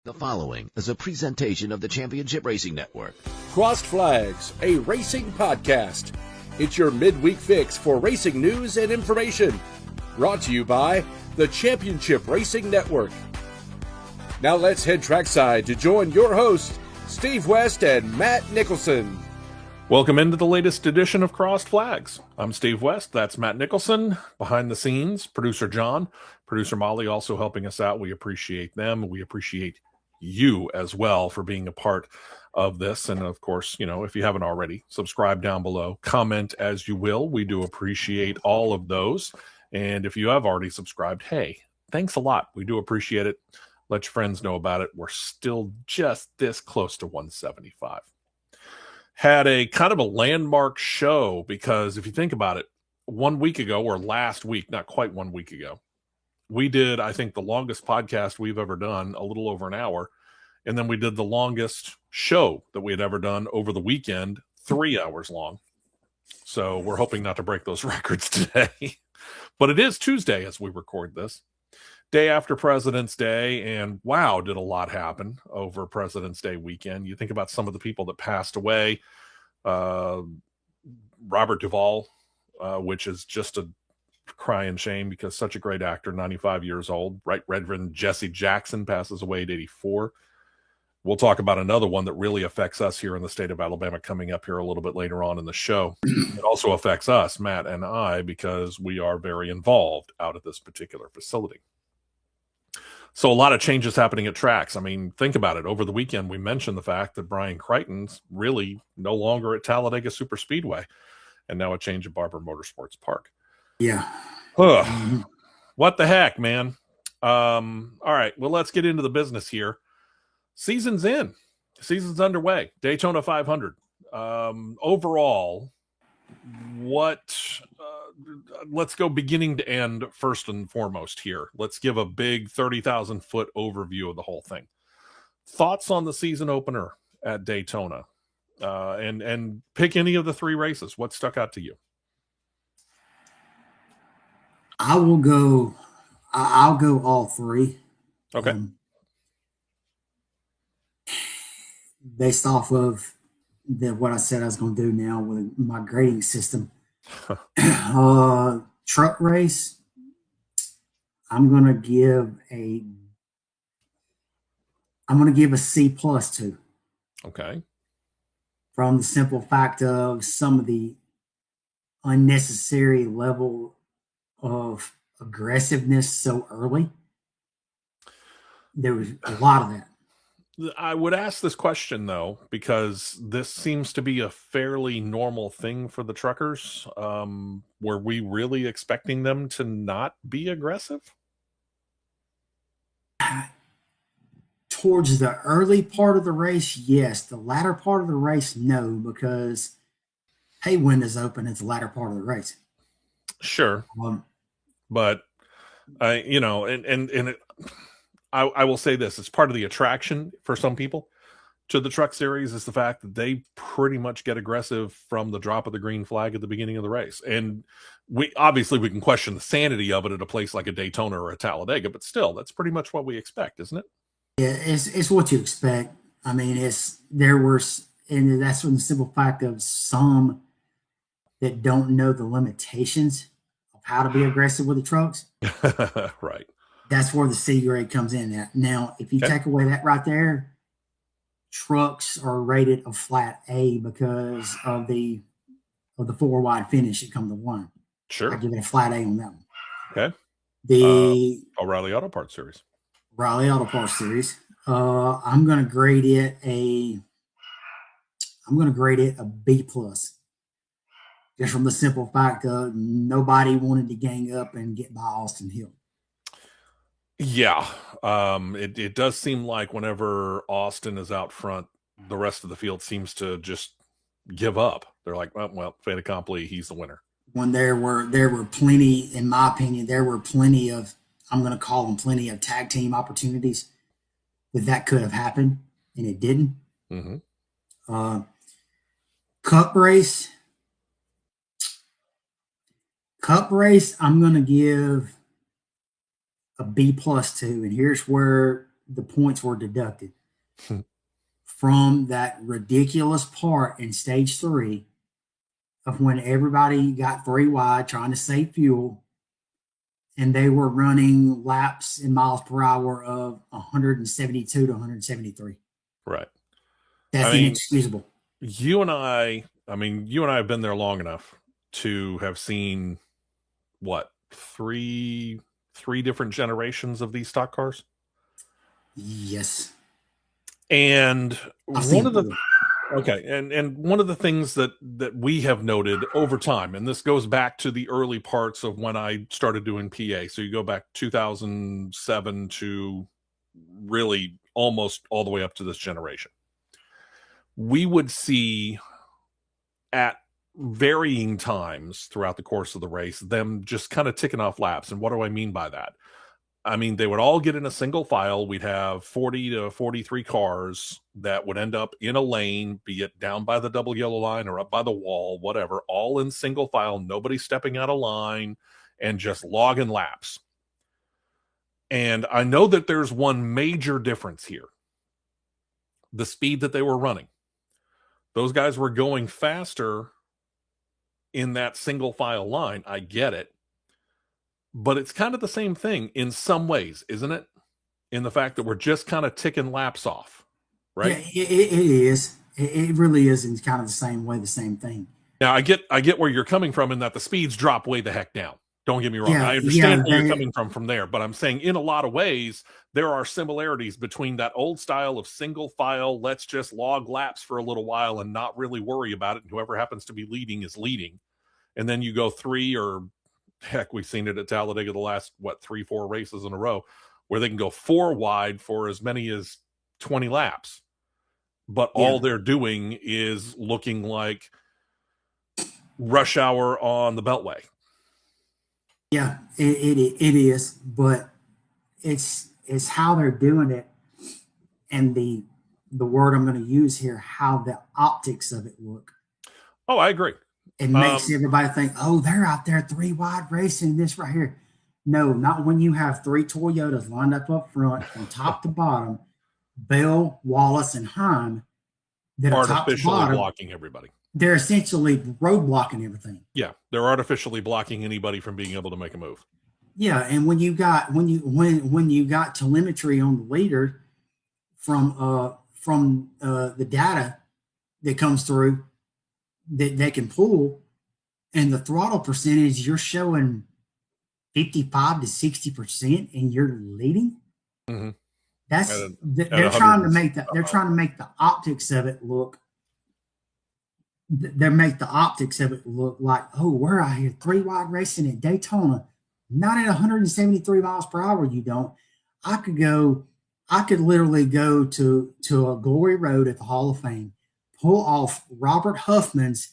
The following is a presentation of the Championship Racing Network. Crossed Flags, a racing podcast. It's your midweek fix for racing news and information. Brought to you by the Championship Racing Network. Now let's head trackside to join your hosts, Steve West and Matt Nicholson. Welcome into the latest edition of Crossed Flags. I'm Steve West. That's Matt Nicholson. Behind the scenes, producer John, producer Molly also helping us out. We appreciate them. We appreciate you as well for being a part of this. And of course, you know, if you haven't already, subscribe down below, comment as you will. We do appreciate all of those. And if you have already subscribed, hey, thanks a lot. We do appreciate it. Let your friends know about it. We're still just this close to 175. Had a kind of a landmark show because if you think about it, 1 week ago or last week, not quite 1 week ago, we did, I think, the longest podcast we've ever done, a little over an hour. And then we did the longest show that we had ever done over the weekend, 3 hours long. So we're hoping not to break those records today. But it is Tuesday as we record this, day after President's Day. And wow, did a lot happen over President's Day weekend. You think about some of the people that passed away. Robert Duvall, which is just a crying shame because such a great actor, 95 years old. Right Reverend Jesse Jackson passes away at 84. We'll talk about another one that really affects us here in the state of Alabama coming up here a little bit later on in the show. It also affects us, Matt and I, because we are very involved out at this particular facility. So a lot of changes happening at tracks. I mean, think about it. Over the weekend, we mentioned the fact that Brian Crichton's really no longer at Talladega Superspeedway and now a change at Barber Motorsports Park. Yeah. What the heck, man? All right. Well, let's get into the business here. Season's in. Season's underway. Daytona 500. Overall, let's go beginning to end first and foremost here. Let's give a big 30,000-foot overview of the whole thing. Thoughts on the season opener at Daytona? And pick any of the three races. What stuck out to you? I'll go all three. Okay. Based off of what I said I was going to do now with my grading system. Truck race, I'm going to give a C+ to. Okay. From the simple fact of some of the unnecessary level of aggressiveness so early. There was a lot of that. I would ask this question, though, because this seems to be a fairly normal thing for the truckers. Were we really expecting them to not be aggressive? Towards the early part of the race, yes. The latter part of the race, no, because pay windows open at the latter part of the race. Sure. But, I will say this, it's part of the attraction for some people to the truck series is the fact that they pretty much get aggressive from the drop of the green flag at the beginning of the race. And we can question the sanity of it at a place like a Daytona or a Talladega, but still, that's pretty much what we expect, isn't it? Yeah, it's what you expect. I mean, and that's from the simple fact of some that don't know the limitations of how to be aggressive with the trucks. Right. That's where the C grade comes in at. Now, if you take away that right there, trucks are rated a flat A because of the 4-wide finish at come to one. Sure. I give it a flat A on that one. Okay. The O'Reilly Auto Parts Series. Riley Auto Parts Series. I'm gonna grade it a B+. Just from the simple fact of nobody wanted to gang up and get by Austin Hill. Yeah, it does seem like whenever Austin is out front, the rest of the field seems to just give up. They're like, well, fait accompli, he's the winner. When there were plenty, in my opinion, I'm going to call them plenty of tag team opportunities that could have happened, and it didn't. Mm-hmm. Cup race, I'm going to give a B+ to, and here's where the points were deducted from that ridiculous part in stage 3 of when everybody got 3 wide trying to save fuel, and they were running laps in miles per hour of 172 to 173. Right. That's inexcusable. You and I have been there long enough to have seen three different generations of these stock cars. Yes. And one of the things that we have noted over time, and this goes back to the early parts of when I started doing PA. So you go back 2007 to really almost all the way up to this generation. We would see at varying times throughout the course of the race them just kind of ticking off laps. And what do I mean by that? I mean, they would all get in a single file. We'd have 40 to 43 cars that would end up in a lane, be it down by the double yellow line or up by the wall, whatever, all in single file, nobody stepping out of line, and just logging laps. And I know that there's one major difference here. The speed that they were running. Those guys were going faster in that single file line. I get it. But it's kind of the same thing in some ways, isn't it? In the fact that we're just kind of ticking laps off, right? Yeah, it is. It really is in kind of the same way, the same thing. Now, I get where you're coming from in that the speeds drop way the heck down. Don't get me wrong. I understand where you're coming from there. But I'm saying in a lot of ways, there are similarities between that old style of single file, let's just log laps for a little while and not really worry about it. And whoever happens to be leading is leading. And then you go 3 or heck, we've seen it at Talladega the last, 3-4 races in a row, where they can go 4 wide for as many as 20 laps. But all they're doing is looking like rush hour on the Beltway. Yeah, it is. But it's how they're doing it. And the word I'm going to use here, how the optics of it look. Oh, I agree. It makes everybody think, oh, they're out there 3 wide racing this right here. No, not when you have 3 Toyotas lined up front from top to bottom, Bell, Wallace, and Heim that are artificially blocking everybody. They're essentially road blocking everything. Yeah, they're artificially blocking anybody from being able to make a move. Yeah, and when you got telemetry on the leader from the data that comes through that they can pull, and the throttle percentage, you're showing 55 to 60%, and you're leading. Mm-hmm. They're trying to make the optics of it look. They make the optics of it look like, oh, we're out here 3 wide racing at Daytona, not at 173 miles per hour. You don't. I could literally go to a Glory Road at the Hall of Fame, pull off Robert Huffman's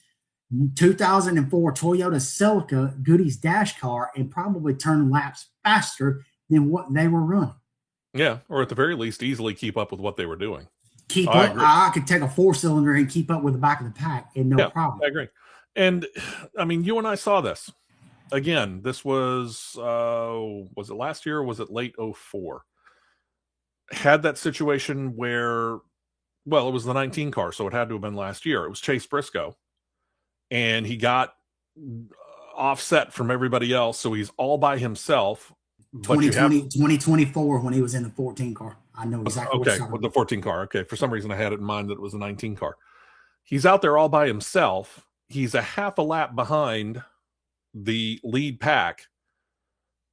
2004 Toyota Celica Goodies dash car, and probably turn laps faster than what they were running. Yeah, or at the very least, easily keep up with what they were doing. I could take a 4-cylinder and keep up with the back of the pack and no problem. I agree. And I mean, you and I saw this. Again, this was it last year or was it late 2004? Had that situation where, well, it was the 19 car, so it had to have been last year. It was Chase Briscoe. And he got offset from everybody else, so he's all by himself. 2024 when he was in the 14 car. I know exactly what you're talking about. The 14 car. Okay, for some reason I had it in mind that it was a 19 car. He's out there all by himself. He's a half a lap behind the lead pack,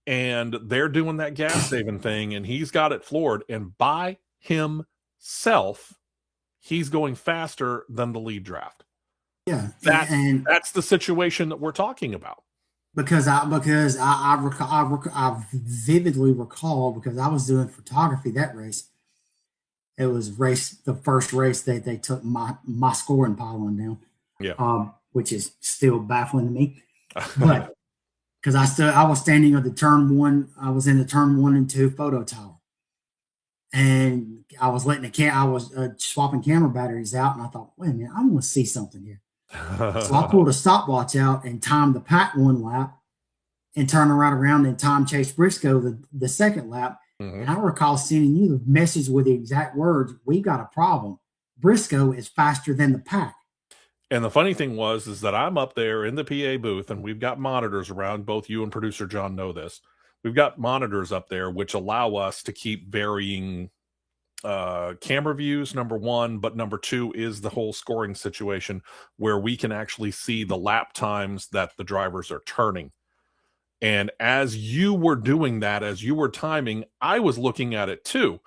and they're doing that gas saving thing, and he's got it floored, and by himself, he's going faster than the lead draft. Yeah, that's the situation that we're talking about. Because I vividly recall, because I was doing photography that race. It was the first race that they took my scoring pylon down. Yeah. Which is still baffling to me. But because I was standing at the turn 1, I was in the turn 1 and 2 photo tower. And I was I was swapping camera batteries out, and I thought, wait a minute, I want to see something here. So I pulled a stopwatch out and timed the pack 1 lap and turned right around and timed Chase Briscoe the second lap. And I recall sending you the message with the exact words, "We got a problem. Briscoe is faster than the pack." And the funny thing is that I'm up there in the PA booth, and we've got monitors around. Both you and producer John know this. We've got monitors up there which allow us to keep varying camera views, number one, but number two is the whole scoring situation where we can actually see the lap times that the drivers are turning. And as you were doing that, as you were timing, I was looking at it too.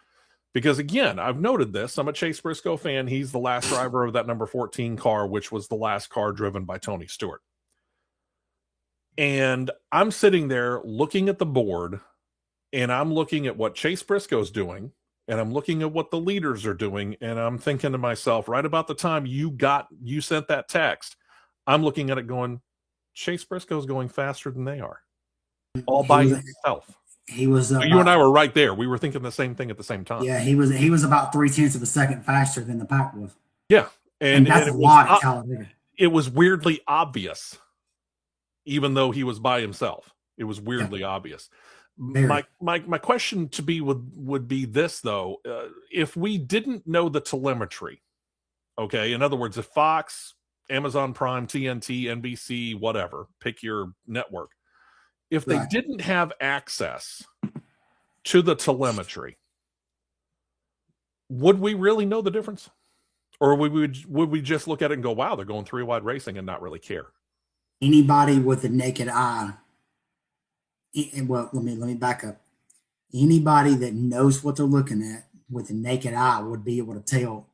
Because again, I've noted this. I'm a Chase Briscoe fan. He's the last driver of that number 14 car, which was the last car driven by Tony Stewart. And I'm sitting there looking at the board, and I'm looking at what Chase Briscoe's doing, and I'm looking at what the leaders are doing, and I'm thinking to myself, right about the time you sent that text, I'm looking at it going, Chase Briscoe's going faster than they are. All by himself. He was. You and I were right there. We were thinking the same thing at the same time. Yeah, he was about 0.3 of a second faster than the pack was. Yeah, and that's a lot at Talladega. It was weirdly obvious, even though he was by himself. It was weirdly obvious. My question would be this though: if we didn't know the telemetry, okay, in other words, if Fox, Amazon Prime, TNT, NBC, whatever, pick your network. If they didn't have access to the telemetry, would we really know the difference? Or would we just look at it and go, wow, they're going 3-wide racing and not really care? Anybody with a naked eye, well, let me back up. Anybody that knows what they're looking at with a naked eye would be able to tell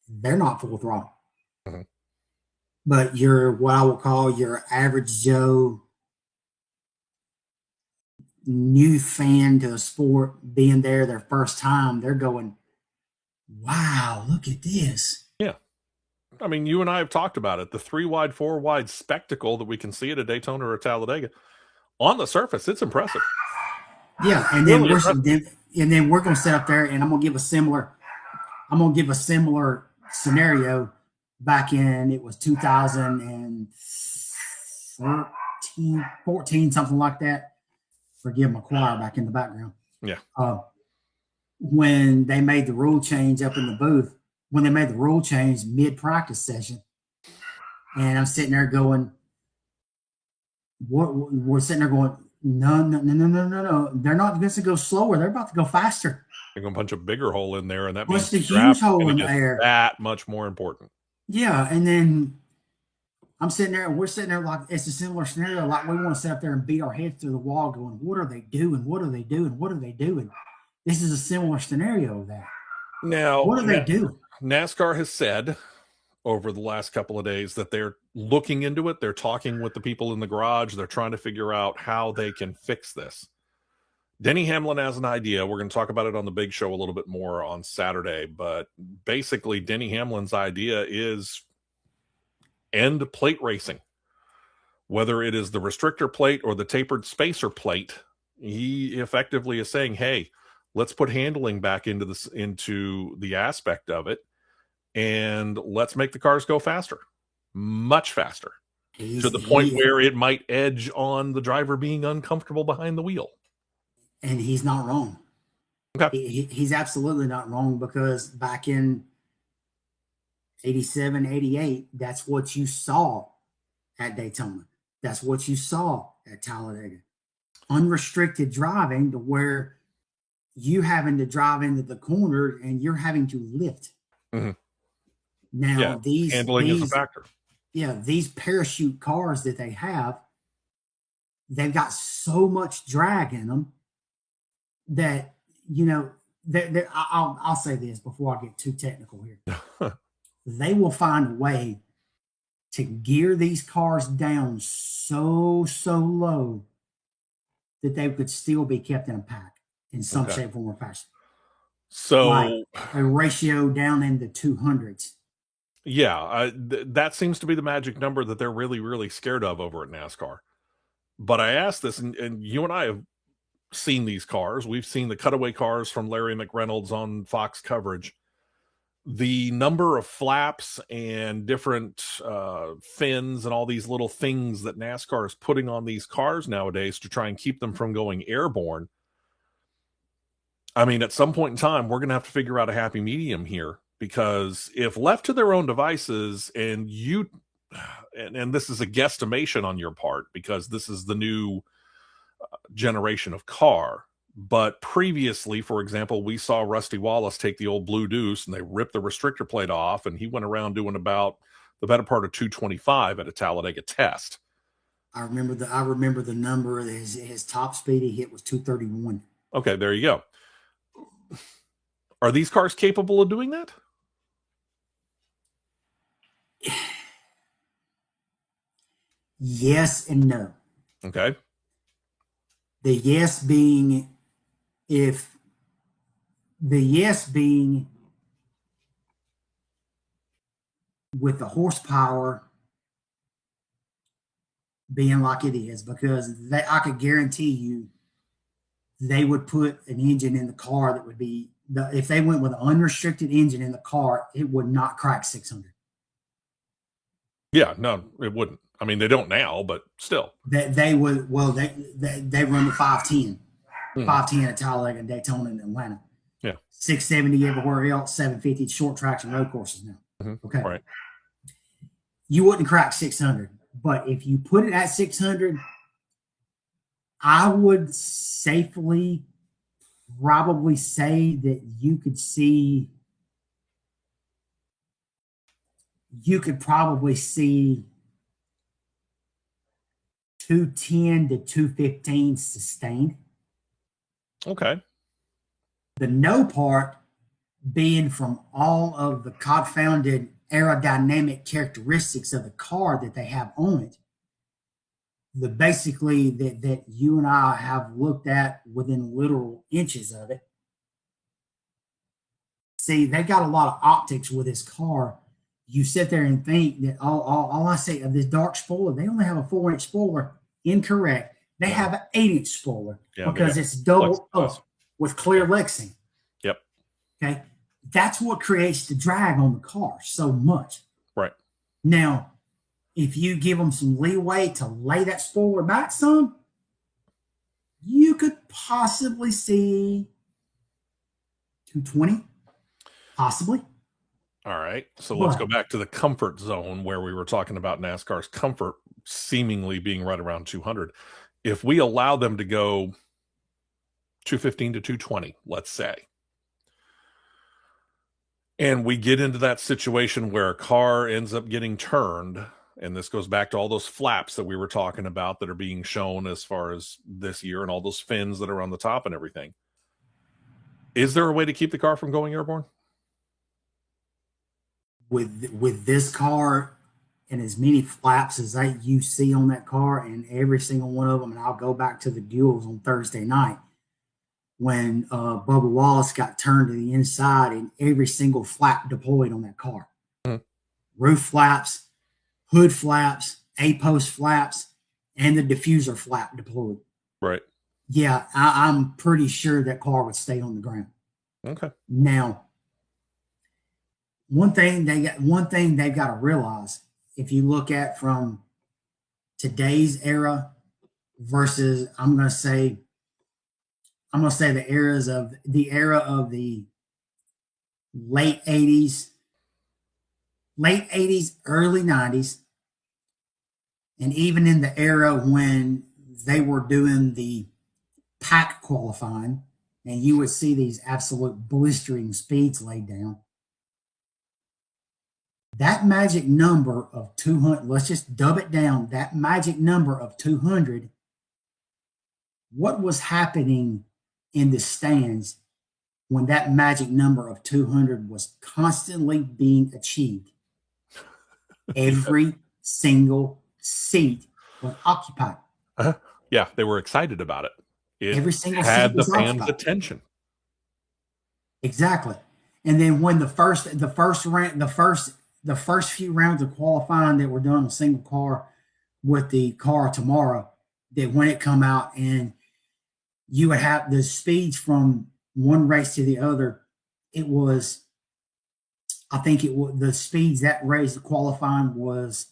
they're not full throttle. Mm-hmm. But you're what I will call your average Joe, new fan to a sport, being there their first time, they're going, wow, look at this. Yeah. I mean, you and I have talked about it. The 3-wide, 4-wide spectacle that we can see at a Daytona or a Talladega, on the surface, it's impressive. Yeah, and then we're going to sit up there, and I'm going to give a similar scenario back in, it was 2013, 14, something like that. Forgive my choir back in the background. Yeah. When they made the rule change up in the booth, when they made the rule change mid-practice session, and I'm sitting there going, we're sitting there going, no. They're not going to go slower. They're about to go faster. They're going to punch a bigger hole in there, and that means the huge hole in there. That much more important. Yeah, and then I'm sitting there, and we're sitting there like it's a similar scenario. Like we want to sit up there and beat our heads through the wall, going, "What are they doing? What are they doing? What are they doing?" This is a similar scenario of that. Now, what are they doing? NASCAR has said over the last couple of days that they're looking into it. They're talking with the people in the garage. They're trying to figure out how they can fix this. Denny Hamlin has an idea. We're going to talk about it on the big show a little bit more on Saturday. But basically, Denny Hamlin's idea is end plate racing. Whether it is the restrictor plate or the tapered spacer plate, he effectively is saying, hey, let's put handling back into the aspect of it, and let's make the cars go faster, much faster, to the point where it might edge on the driver being uncomfortable behind the wheel. And he's not wrong. Okay. He's absolutely not wrong, because back in 87, 88, that's what you saw at Daytona. That's what you saw at Talladega. Unrestricted driving, to where you having to drive into the corner and you're having to lift. Mm-hmm. Now, handling is a factor. Yeah, these parachute cars that they have, they've got so much drag in them that, I'll say this before I get too technical here. They will find a way to gear these cars down so low that they could still be kept in a pack in some shape, form, or fashion. So like a ratio down in the 200s. Yeah, that seems to be the magic number that they're really, really scared of over at NASCAR. But I asked this, and you and I have seen these cars. We've seen the cutaway cars from Larry McReynolds on Fox coverage. The number of flaps and different fins and all these little things that NASCAR is putting on these cars nowadays to try and keep them from going airborne. I mean, at some point in time, we're going to have to figure out a happy medium here, because if left to their own devices, and this is a guesstimation on your part because this is the new generation of car, but previously, for example, we saw Rusty Wallace take the old Blue Deuce and they ripped the restrictor plate off, and he went around doing about the better part of 225 at a Talladega test. I remember the number. His top speed he hit was 231. Okay, there you go. Are these cars capable of doing that? Yes and no. Okay. The yes being with the horsepower being like it is, because I could guarantee you they would put an engine in the car that would be, if they went with an unrestricted engine in the car, it would not crack 600. Yeah, no, it wouldn't. I mean, they don't now, but still. They would. Well, they run the 510, 510 at Talladega and Daytona and Atlanta. Yeah, 670 everywhere else, 750 short tracks and road courses now. Okay, right. You wouldn't crack 600, but if you put it at 600, I would safely probably say that you could probably see 210 to 215 sustained. Okay. The no part being from all of the confounded aerodynamic characteristics of the car that they have on it. Basically that you and I have looked at within literal inches of it. See, they got a lot of optics with this car. You sit there and think that all I say of this dark spoiler, they only have a 4-inch spoiler. Incorrect. They have an 8-inch spoiler because it's double up with clear lexing. Yep. Okay. That's what creates the drag on the car so much. Right. Now, if you give them some leeway to lay that spoiler back some, you could possibly see 220, possibly. All right. So let's go back to the comfort zone where we were talking about NASCAR's comfort seemingly being right around 200. If we allow them to go 215 to 220, let's say, and we get into that situation where a car ends up getting turned, and this goes back to all those flaps that we were talking about that are being shown as far as this year and all those fins that are on the top and everything. Is there a way to keep the car from going airborne? With this car and as many flaps as you see on that car, and every single one of them, and I'll go back to the duels on Thursday night when Bubba Wallace got turned to the inside and every single flap deployed on that car. Roof flaps, hood flaps, A-post flaps, and the diffuser flap deployed. Right. Yeah, I'm pretty sure that car would stay on the ground. Okay. Now, one thing they've got to realize, if you look at from today's era versus I'm gonna say the era of the late 80s, early 90s, and even in the era when they were doing the pack qualifying, and you would see these absolute blistering speeds laid down. That magic number of 200, let's just dub it down, that magic number of 200, what was happening in the stands when that magic number of 200 was constantly being achieved? Every single seat was occupied. Yeah, they were excited about it. Every single had seat the was fans' occupied. attention. Exactly. And then when the first few rounds of qualifying that were done on single car with the car tomorrow, that when it come out and you would have the speeds from one race to the other, the speeds that race, the qualifying was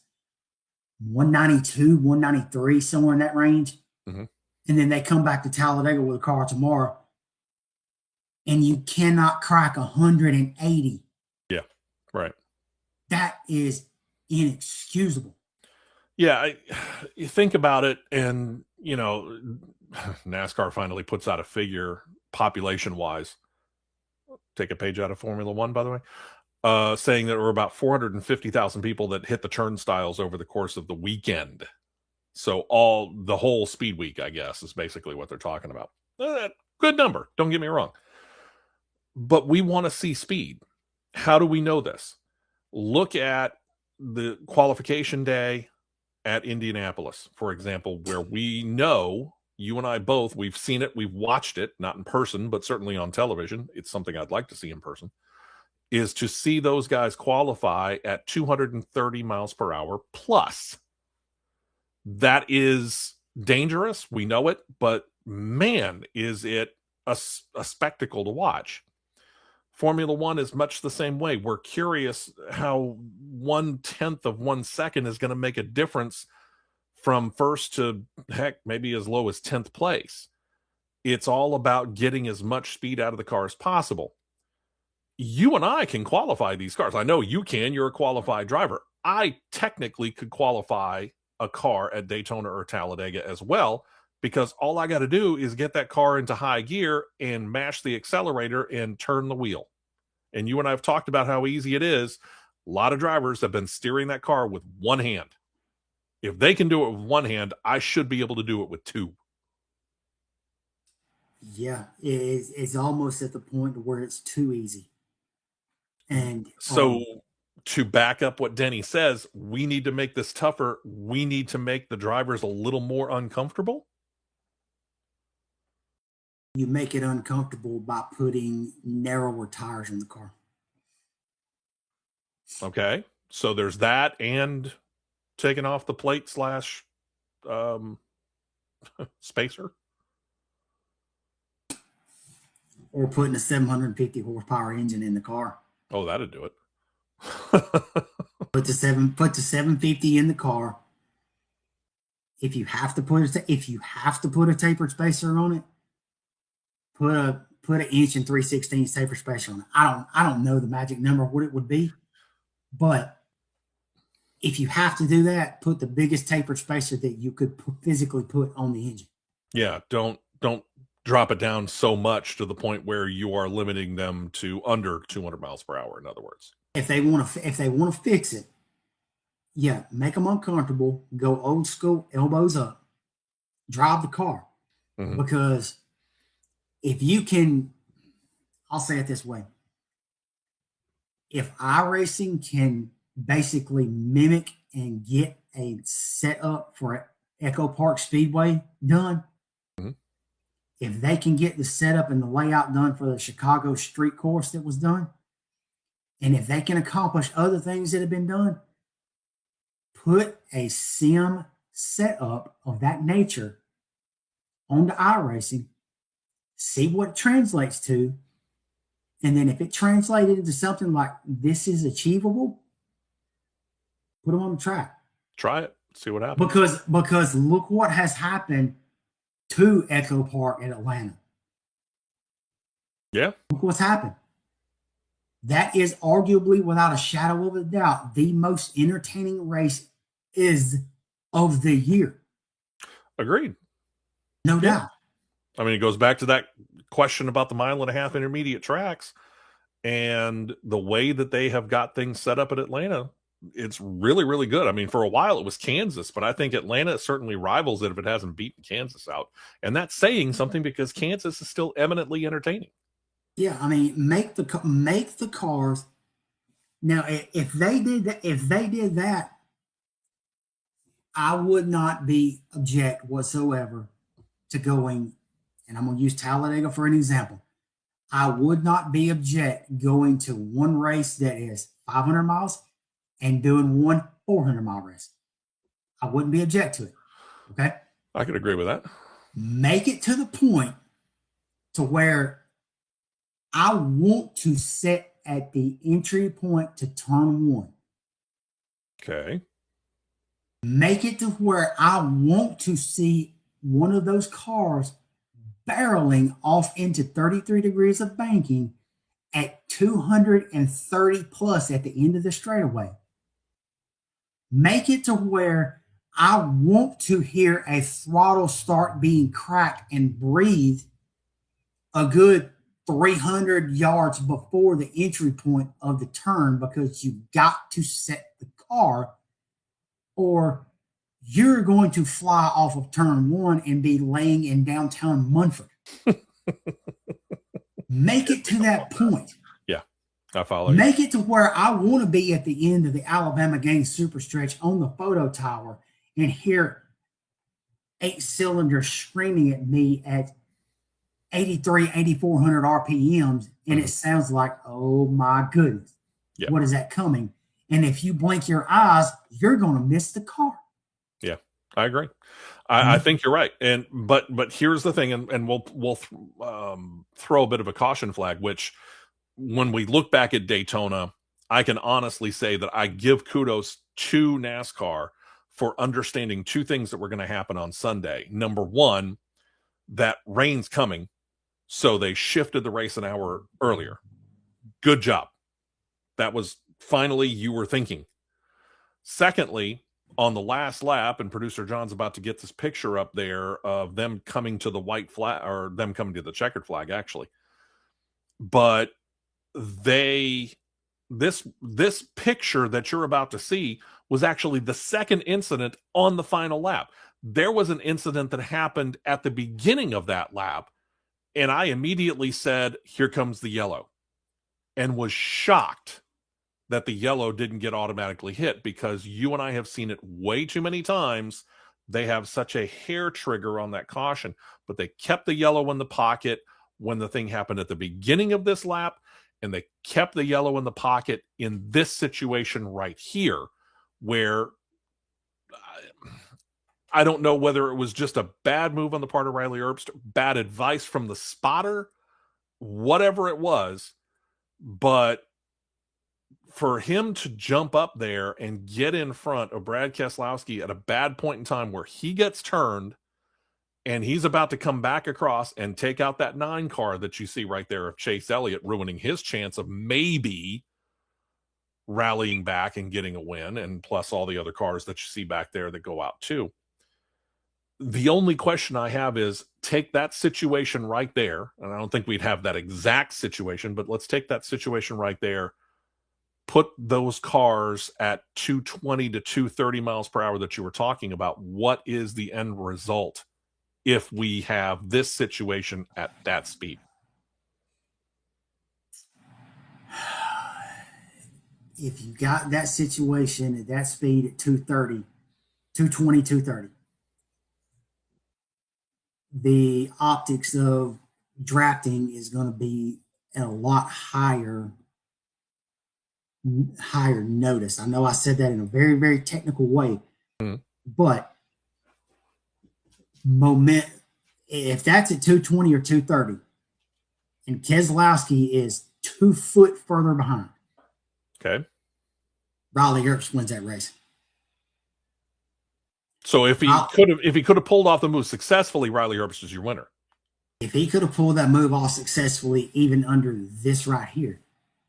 192, 193, somewhere in that range. And then they come back to Talladega with a car tomorrow. and you cannot crack 180. Yeah, right. That is inexcusable. Yeah, you think about it, and NASCAR finally puts out a figure population-wise. Take a page out of Formula One, by the way, saying that there were about 450,000 people that hit the turnstiles over the course of the weekend. So the whole speed week, I guess, is basically what they're talking about. Good number, don't get me wrong. But we want to see speed. How do we know this? Look at the qualification day at Indianapolis, for example, where we know, you and I both, we've seen it, we've watched it, not in person, but certainly on television. It's something I'd like to see in person, is to see those guys qualify at 230 miles per hour plus. That is dangerous. We know it, but man, is it a spectacle to watch. Formula One is much the same way. We're curious how 1/10 of 1 second is going to make a difference from first to, heck, maybe as low as 10th place. It's all about getting as much speed out of the car as possible. You and I can qualify these cars. I know you can. You're a qualified driver. I technically could qualify a car at Daytona or Talladega as well, because all I got to do is get that car into high gear and mash the accelerator and turn the wheel. And you and I have talked about how easy it is. A lot of drivers have been steering that car with one hand. If they can do it with one hand, I should be able to do it with two. Yeah, it's almost at the point where it's too easy. And so to back up what Denny says, we need to make this tougher. We need to make the drivers a little more uncomfortable. You make it uncomfortable by putting narrower tires in the car. Okay, so there's that, and taking off the plate / spacer, or putting a 750 horsepower engine in the car. Oh, that'd do it. Put the 750 in the car. If you have to put a tapered spacer on it, put an 1 inch and 3/16 tapered spacer on it. I don't know the magic number of what it would be, but if you have to do that, put the biggest tapered spacer that you could physically put on the engine. Yeah, don't drop it down so much to the point where you are limiting them to under 200 miles per hour. In other words, if they want to fix it, yeah, make them uncomfortable. Go old school, elbows up, drive the car. Mm-hmm. Because if you can, I'll say it this way: if iRacing can basically mimic and get a setup for Echo Park Speedway done, mm-hmm. if they can get the setup and the layout done for the Chicago street course that was done, and if they can accomplish other things that have been done, put a sim setup of that nature onto iRacing, see what it translates to, and then if it translated into something like this is achievable, put them on the track. Try it. See what happens. Because look what has happened to Echo Park in Atlanta. Yeah. Look what's happened. That is arguably, without a shadow of a doubt, the most entertaining race of the year. Agreed. No doubt. I mean, it goes back to that question about the 1.5 mile intermediate tracks and the way that they have got things set up at Atlanta. It's really, really good. I mean, for a while it was Kansas, but I think Atlanta certainly rivals it if it hasn't beaten Kansas out. And that's saying something, because Kansas is still eminently entertaining. Yeah, I mean, make the cars. Now, if they did that, I would not be object whatsoever to going, and I'm going to use Talladega for an example. I would not be object going to one race that is 500 miles and doing one 400-mile race. I wouldn't be object to it. Okay? I could agree with that. Make it to the point to where I want to sit at the entry point to turn one. Okay. Make it to where I want to see one of those cars barreling off into 33 degrees of banking at 230 plus at the end of the straightaway. Make it to where I want to hear a throttle start being cracked and breathe a good 300 yards before the entry point of the turn, because you've got to set the car, or you're going to fly off of turn one and be laying in downtown Munford. Make it to that point. Yeah, I follow you. Make it to where I want to be at the end of the Alabama Gaines super stretch on the photo tower and hear 8 cylinders screaming at me at 8,400 RPMs, and it sounds like, oh my goodness, what is that coming? And if you blink your eyes, you're going to miss the car. Yeah, I agree. I think you're right. And but here's the thing, and we'll throw a bit of a caution flag, which when we look back at Daytona, I can honestly say that I give kudos to NASCAR for understanding two things that were going to happen on Sunday. Number one, that rain's coming, so they shifted the race an hour earlier. Good job. That was finally you were thinking. Secondly, on the last lap, and producer John's about to get this picture up there of them coming to the white flag, or them coming to the checkered flag, actually. But this picture that you're about to see was actually the second incident on the final lap. There was an incident that happened at the beginning of that lap, and I immediately said, here comes the yellow, and was shocked that the yellow didn't get automatically hit, because you and I have seen it way too many times. They have such a hair trigger on that caution, but they kept the yellow in the pocket when the thing happened at the beginning of this lap, and they kept the yellow in the pocket in this situation right here, where I don't know whether it was just a bad move on the part of Riley Herbst, bad advice from the spotter, whatever it was, but for him to jump up there and get in front of Brad Keselowski at a bad point in time where he gets turned and he's about to come back across and take out that 9 car that you see right there of Chase Elliott, ruining his chance of maybe rallying back and getting a win, and plus all the other cars that you see back there that go out too. The only question I have is, take that situation right there, and I don't think we'd have that exact situation, but let's take that situation right there, put those cars at 220 to 230 miles per hour that you were talking about. What is the end result if we have this situation at that speed? If you got that situation at that speed at 220, 230, the optics of drafting is going to be at a lot higher notice. I know I said that in a very, very technical way, but if that's at 220 or 230 and Keselowski is 2 foot further behind, okay, Riley Herbst wins that race. So if he could have pulled off the move successfully, Riley Herbst is your winner. If he could have pulled that move off successfully, even under this right here,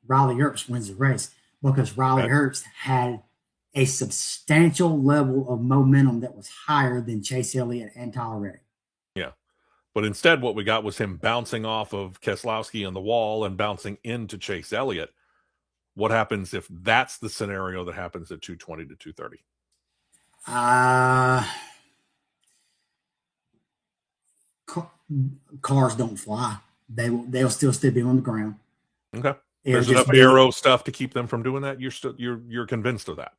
Riley Herbst wins the race, because Riley Herbst had a substantial level of momentum that was higher than Chase Elliott and Tyler Reddick. Yeah. But instead, what we got was him bouncing off of Keselowski on the wall and bouncing into Chase Elliott. What happens if that's the scenario that happens at 220 to 230? Cars don't fly. They'll still be on the ground. Okay. There's enough aero stuff to keep them from doing that. You're convinced of that.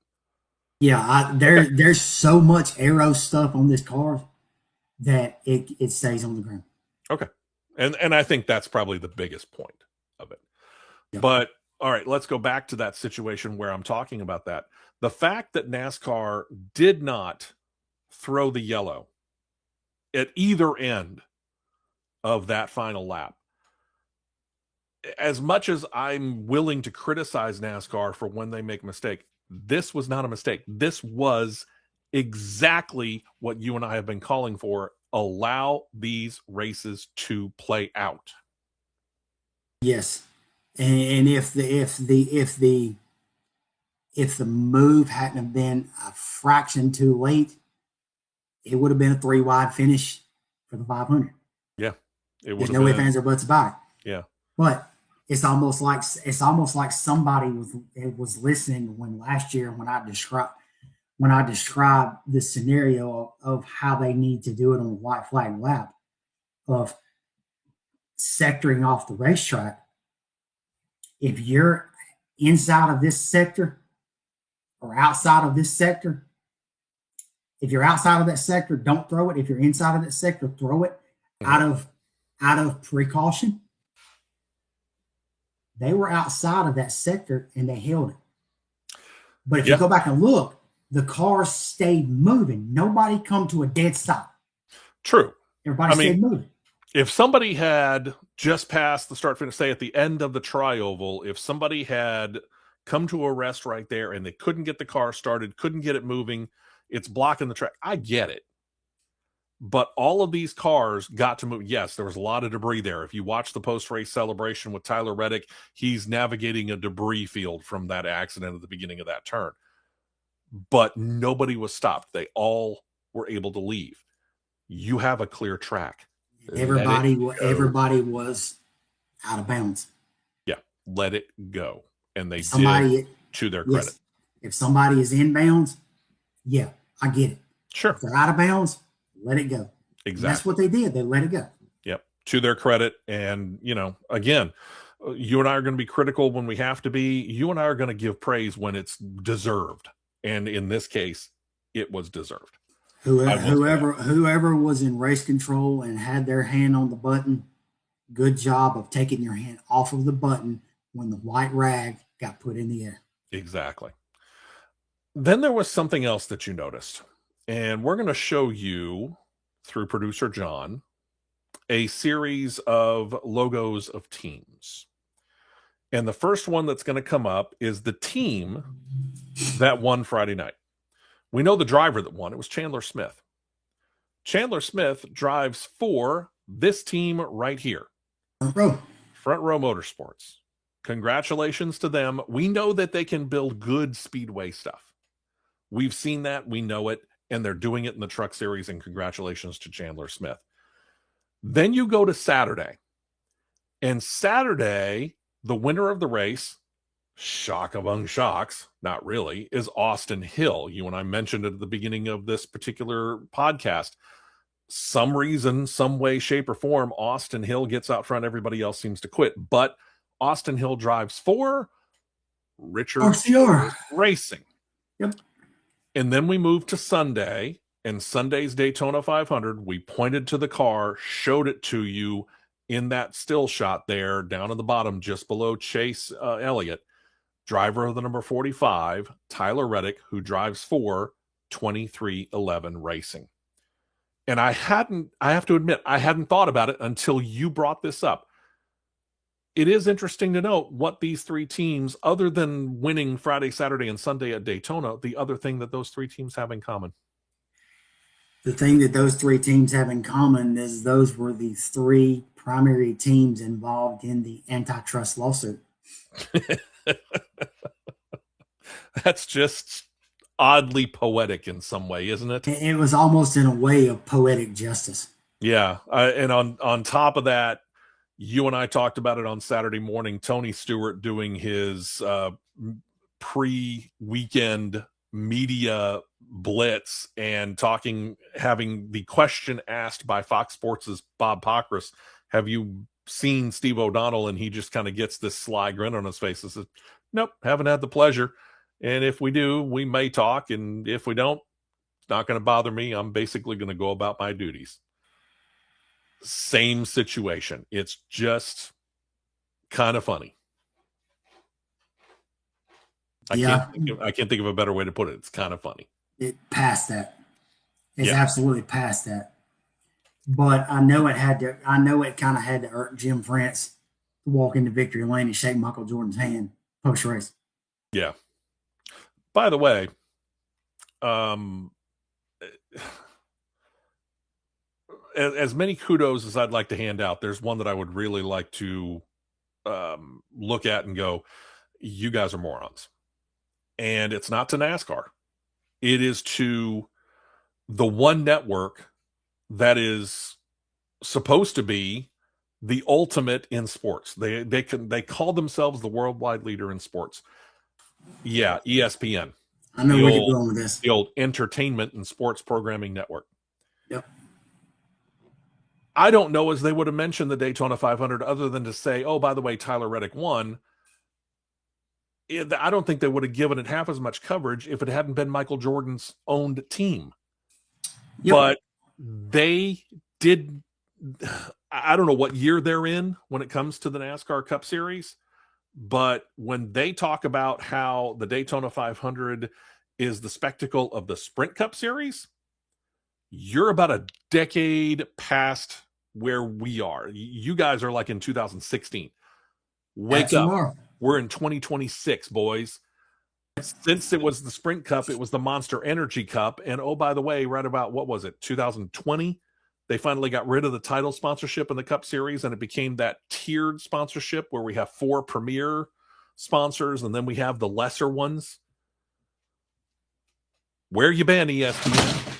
Yeah, there's so much aero stuff on this car that it stays on the ground. Okay. And I think that's probably the biggest point of it. Yeah. But all right, let's go back to that situation where I'm talking about that. The fact that NASCAR did not throw the yellow at either end of that final lap, as much as I'm willing to criticize NASCAR for when they make a mistake, this was not a mistake. This was exactly what you and I have been calling for allow these races to play out. Yes, and if the move hadn't have been a fraction too late, it would have been a 3-wide finish for the 500. Yeah, it would There's have no been. ifs, ands, or buts about it. Yeah, but it's almost like somebody was listening when last year when I described the scenario of how they need to do it on a white flag lap of sectoring off the racetrack. If you're inside of this sector or outside of this sector, if you're outside of that sector, don't throw it. If you're inside of that sector, throw it out of precaution. They were outside of that sector and they held it. But if you go back and look, the cars stayed moving. Nobody come to a dead stop. True. Everybody stayed moving. If somebody had just passed the start finish, say at the end of the tri-oval, if somebody had come to a rest right there and they couldn't get the car started, couldn't get it moving, it's blocking the track. I get it. But all of these cars got to move. Yes, there was a lot of debris there. If you watch the post-race celebration with Tyler Reddick, he's navigating a debris field from that accident at the beginning of that turn. But nobody was stopped. They all were able to leave. You have a clear track. Everybody was out of bounds. Yeah, let it go. And they did, to their credit. Yes, if somebody is in bounds, yeah, I get it. Sure. If they're out of bounds, let it go. Exactly. And that's what they did. They let it go. Yep. To their credit. And, again, you and I are going to be critical when we have to be. You and I are going to give praise when it's deserved. And in this case, it was deserved. Whoever was in race control and had their hand on the button, good job of taking your hand off of the button when the white rag got put in the air. Exactly. Then there was something else that you noticed. And we're going to show you, through producer John, a series of logos of teams. And the first one that's going to come up is the team that won Friday night. We know the driver that won. It was Chandler Smith. Chandler Smith drives for this team right here. Front Row Motorsports. Congratulations to them. We know that they can build good speedway stuff. We've seen that. We know it. And they're doing it in the truck series. And congratulations to Chandler Smith. Then you go to Saturday. And Saturday, the winner of the race, shock among shocks, not really, is Austin Hill. You and I mentioned it at the beginning of this particular podcast. Some reason, some way, shape, or form, Austin Hill gets out front. Everybody else seems to quit. But Austin Hill drives for Richard Racing. Yep. And then we move to Sunday, and Sunday's Daytona 500. We pointed to the car, showed it to you in that still shot there, down at the bottom, just below Chase Elliott. Driver of the number 45, Tyler Reddick, who drives for 2311 Racing. And I have to admit, I hadn't thought about it until you brought this up. It is interesting to note what these three teams, other than winning Friday, Saturday, and Sunday at Daytona, the other thing that those three teams have in common. The thing that those three teams have in common is those were the three primary teams involved in the antitrust lawsuit. That's just oddly poetic in some way, isn't it? It was almost in a way of poetic justice. Yeah. And on top of that, you and I talked about it on Saturday morning, Tony Stewart doing his pre-weekend media blitz and having the question asked by Fox Sports' Bob Pockris, have you seen Steve O'Donnell? And he just kind of gets this sly grin on his face and says, nope, haven't had the pleasure. And if we do, we may talk. And if we don't, it's not going to bother me. I'm basically going to go about my duties. Same situation. It's just kind of funny. I can't think of a better way to put it. It's kind of funny. It passed that. It's absolutely past that. But I know it kind of had to irk Jim France to walk into victory lane and shake Michael Jordan's hand post race. Yeah. By the way, as many kudos as I'd like to hand out, there's one that I would really like to look at and go, you guys are morons. And it's not to NASCAR. It is to the one network that is supposed to be the ultimate in sports. They call themselves the worldwide leader in sports. Yeah, ESPN. I know where you're going with this. The old entertainment and sports programming network. Yep. I don't know as they would have mentioned the Daytona 500 other than to say, oh, by the way, Tyler Reddick won. I don't think they would have given it half as much coverage if it hadn't been Michael Jordan's owned team. Yep. But they did. I don't know what year they're in when it comes to the NASCAR Cup Series, but when they talk about how the Daytona 500 is the spectacle of the Sprint Cup Series, you're about a decade past where we are. You guys are like in 2016. Wake up. We're in 2026, boys. Since it was the Sprint Cup, it was the Monster Energy Cup. And oh, by the way, right about, what was it, 2020? They finally got rid of the title sponsorship in the Cup Series, and it became that tiered sponsorship where we have 4 premier sponsors, and then we have the lesser ones. Where you been, ESPN?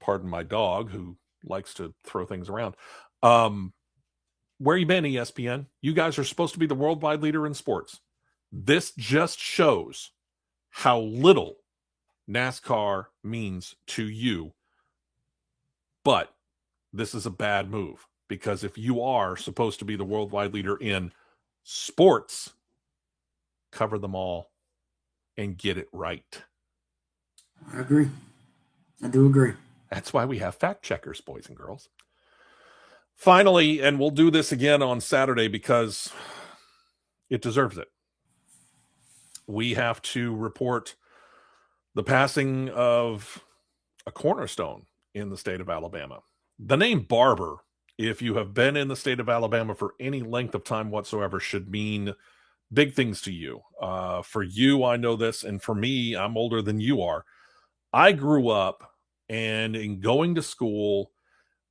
Pardon my dog, who likes to throw things around. Where you been, ESPN? You guys are supposed to be the worldwide leader in sports. This just shows how little NASCAR means to you. But this is a bad move, because if you are supposed to be the worldwide leader in sports, cover them all and get it right. I agree. I do agree. That's why we have fact checkers, boys and girls. Finally, and we'll do this again on Saturday because it deserves it, we have to report the passing of a cornerstone in the state of Alabama. The name Barber, if you have been in the state of Alabama for any length of time whatsoever, should mean big things to you. For you, I know this, and for me, I'm older than you are. I grew up, and in going to school,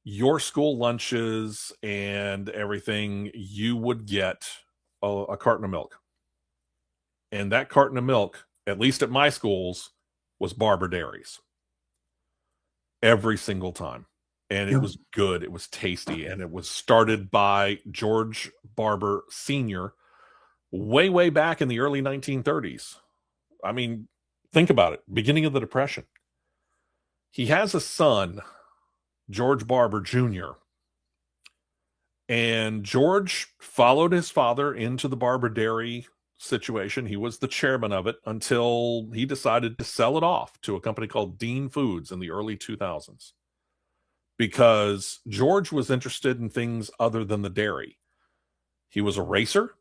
your school lunches and everything, you would get a carton of milk. And that carton of milk, at least at my schools, was Barber Dairies. Every single time. And it was good. It was tasty. And it was started by George Barber Sr. way, way back in the early 1930s. I mean, think about it. Beginning of the Depression. He has a son, George Barber Jr. And George followed his father into the Barber Dairy situation. He was the chairman of it until he decided to sell it off to a company called Dean Foods in the early 2000s. Because George was interested in things other than the dairy. He was a racer.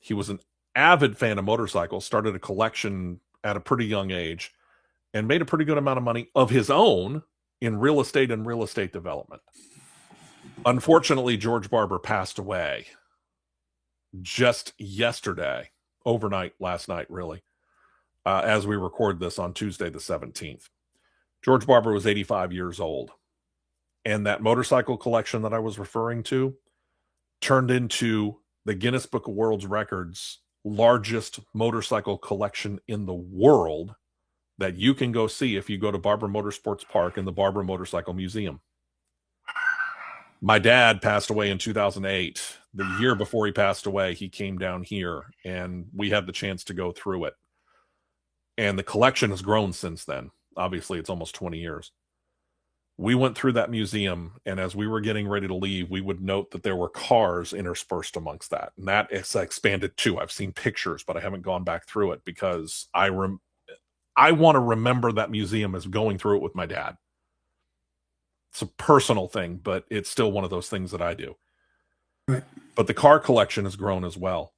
He was an avid fan of motorcycles, started a collection at a pretty young age, and made a pretty good amount of money of his own in real estate and real estate development. Unfortunately, George Barber passed away just yesterday, overnight, last night, really, as we record this on Tuesday the 17th. George Barber was 85 years old. And that motorcycle collection that I was referring to turned into the Guinness Book of World Records largest motorcycle collection in the world that you can go see if you go to Barber Motorsports Park in the Barber Motorcycle Museum. My dad passed away in 2008. The year before he passed away, he came down here and we had the chance to go through it. And the collection has grown since then. Obviously, it's almost 20 years. We went through that museum, and as we were getting ready to leave, we would note that there were cars interspersed amongst that. And that is expanded too. I've seen pictures, but I haven't gone back through it because I want to remember that museum as going through it with my dad. It's a personal thing, but it's still one of those things that I do. Right. But the car collection has grown as well.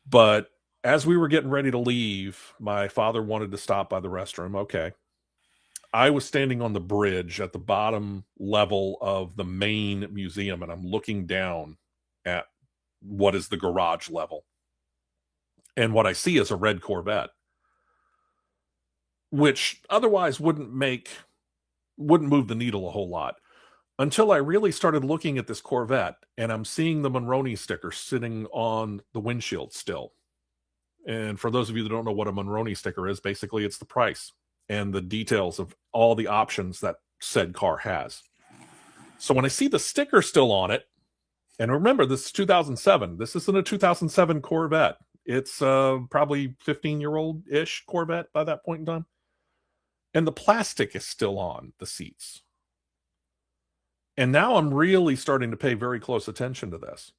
But as we were getting ready to leave, my father wanted to stop by the restroom. Okay. I was standing on the bridge at the bottom level of the main museum, and I'm looking down at what is the garage level. And what I see is a red Corvette, which otherwise wouldn't move the needle a whole lot until I really started looking at this Corvette, and I'm seeing the Monroney sticker sitting on the windshield still. And for those of you that don't know what a Monroney sticker is, basically it's the price and the details of all the options that said car has. So when I see the sticker still on it, and remember, this is 2007. This isn't a 2007 Corvette. It's probably 15-year-old-ish Corvette by that point in time. And the plastic is still on the seats. And now I'm really starting to pay very close attention to this.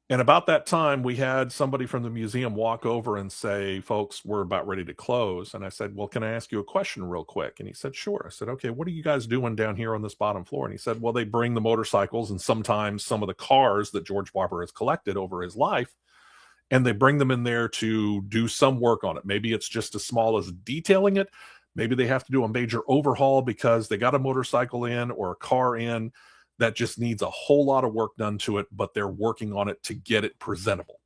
And about that time, we had somebody from the museum walk over and say, folks, we're about ready to close. And I said, well, can I ask you a question real quick? And he said, sure. I said, okay, what are you guys doing down here on this bottom floor? And he said, well, they bring the motorcycles and sometimes some of the cars that George Barber has collected over his life, and they bring them in there to do some work on it. Maybe it's just as small as detailing it. Maybe they have to do a major overhaul because they got a motorcycle in or a car in that just needs a whole lot of work done to it, but they're working on it to get it presentable.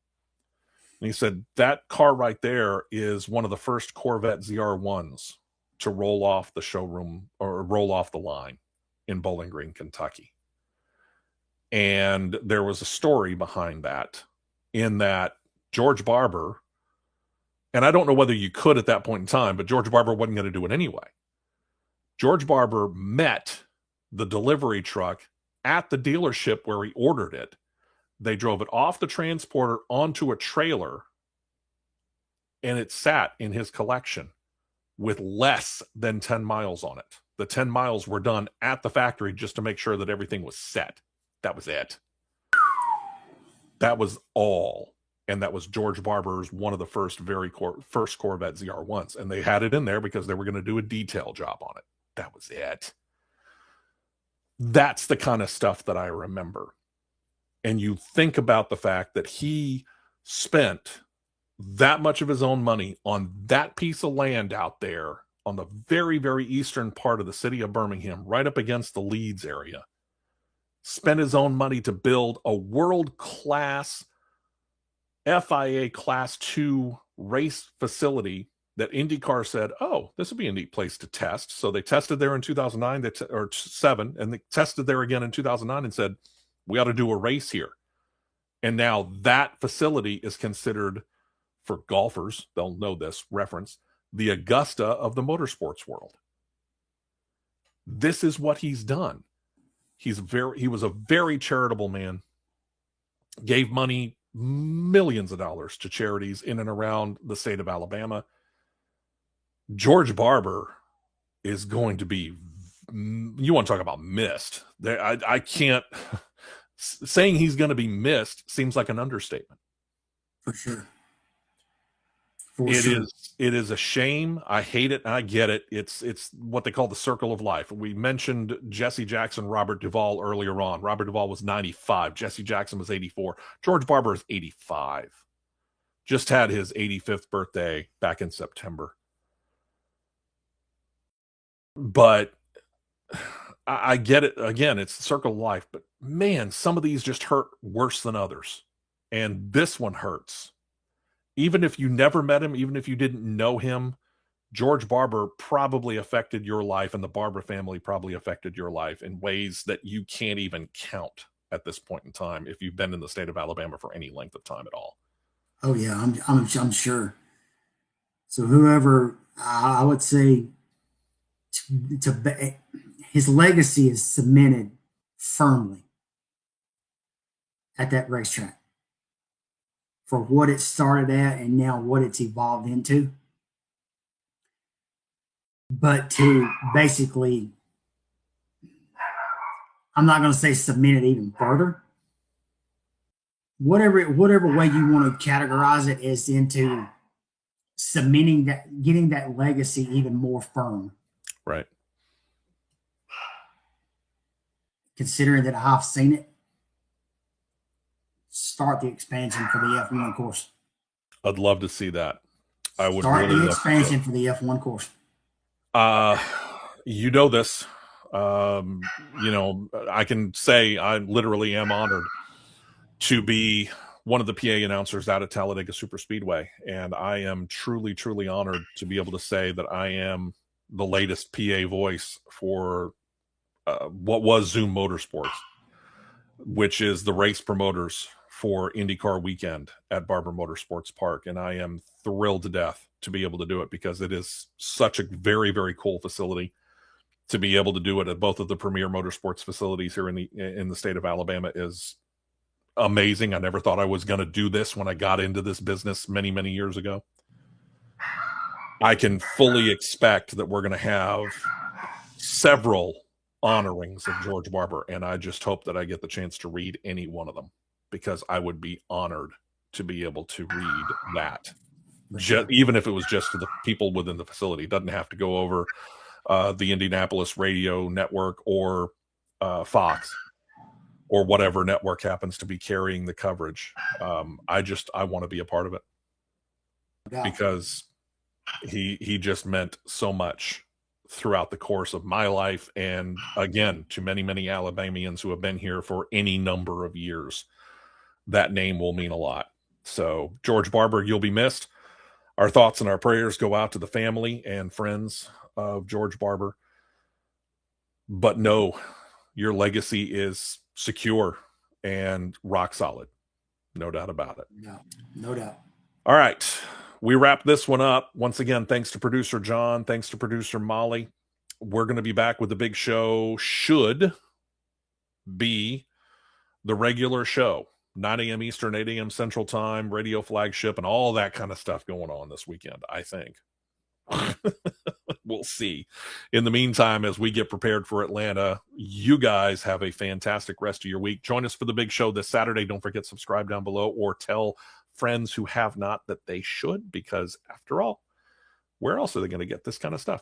And he said, that car right there is one of the first Corvette ZR1s to roll off the showroom or roll off the line in Bowling Green, Kentucky. And there was a story behind that, in that George Barber, and I don't know whether you could at that point in time, but George Barber wasn't going to do it anyway. George Barber met the delivery truck at the dealership where he ordered it. They drove it off the transporter onto a trailer, and it sat in his collection with less than 10 miles on it. The 10 miles were done at the factory just to make sure that everything was set. That was it. That was all. And that was George Barber's one of the first Corvette ZR1s. And they had it in there because they were going to do a detail job on it. That was it. That's the kind of stuff that I remember. And you think about the fact that he spent that much of his own money on that piece of land out there on the very, very eastern part of the city of Birmingham, right up against the Leeds area. Spent his own money to build a world-class FIA Class 2 race facility that Indycar said, oh, this would be a neat place to test. So they tested there in 2009 or 7, and they tested there again in 2009 and said, we ought to do a race here. And now that facility is considered, for golfers, they'll know this reference, the Augusta of the motorsports world. This is what he's done. He was a very charitable man, gave money, millions of dollars, to charities in and around the state of Alabama. George Barber is going to be, you want to talk about missed. I can't, saying he's going to be missed seems like an understatement. For sure. It is a shame. I hate it. And I get it. It's what they call the circle of life. We mentioned Jesse Jackson, Robert Duvall earlier on. Robert Duvall was 95. Jesse Jackson was 84. George Barber is 85. Just had his 85th birthday back in September. But I get it. Again, it's the circle of life. But man, some of these just hurt worse than others. And this one hurts. Even if you never met him, even if you didn't know him, George Barber probably affected your life, and the Barber family probably affected your life in ways that you can't even count at this point in time if you've been in the state of Alabama for any length of time at all. Oh yeah, I'm sure. So whoever, I would say, his legacy is cemented firmly at that racetrack for what it started at and now what it's evolved into. But to basically, I'm not going to say cement it even further. Whatever way you want to categorize it is into cementing that, getting that legacy even more firm. Right. Considering that I've seen it, start the expansion for the F1 course. I'd love to see that. I would start really the expansion for the F1 course. You know this. You know, I can say I literally am honored to be one of the PA announcers out at Talladega Superspeedway, and I am truly, truly honored to be able to say that I am the latest PA voice for what was Zoom Motorsports, which is the race promoters for IndyCar weekend at Barber Motorsports Park. And I am thrilled to death to be able to do it because it is such a very, very cool facility to be able to do it at both of the premier motorsports facilities here in the state of Alabama is amazing. I never thought I was going to do this when I got into this business many, many years ago. I can fully expect that we're going to have several honorings of George Barber, and I just hope that I get the chance to read any one of them because I would be honored to be able to read that, even if it was just to the people within the facility. It doesn't have to go over the Indianapolis radio network or Fox or whatever network happens to be carrying the coverage. I want to be a part of it because he just meant so much throughout the course of my life. And again, to many, many Alabamians who have been here for any number of years, that name will mean a lot. So George Barber, you'll be missed. Our thoughts and our prayers go out to the family and friends of George Barber. But no, your legacy is secure and rock solid. No doubt about it. No doubt. All right. We wrap this one up. Once again, thanks to producer John. Thanks to producer Molly. We're going to be back with the big show. Should be the regular show. 9 a.m. Eastern, 8 a.m. Central Time, radio flagship, and all that kind of stuff going on this weekend, I think. We'll see. In the meantime, as we get prepared for Atlanta, you guys have a fantastic rest of your week. Join us for the big show this Saturday. Don't forget, subscribe down below or tell friends who have not that they should, because after all, where else are they going to get this kind of stuff?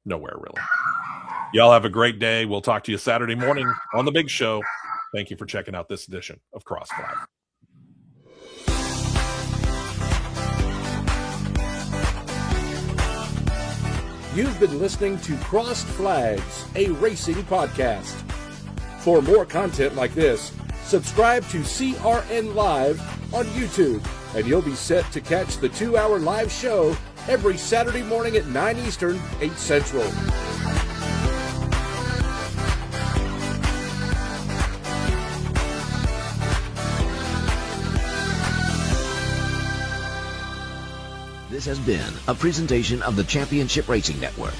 Nowhere, really. Y'all have a great day. We'll talk to you Saturday morning on the big show. Thank you for checking out this edition of Cross Flag. You've been listening to Crossed Flags, a racing podcast. For more content like this, subscribe to CRN Live on YouTube, and you'll be set to catch the 2-hour live show every Saturday morning at 9 Eastern, 8 Central. This has been a presentation of the Championship Racing Network.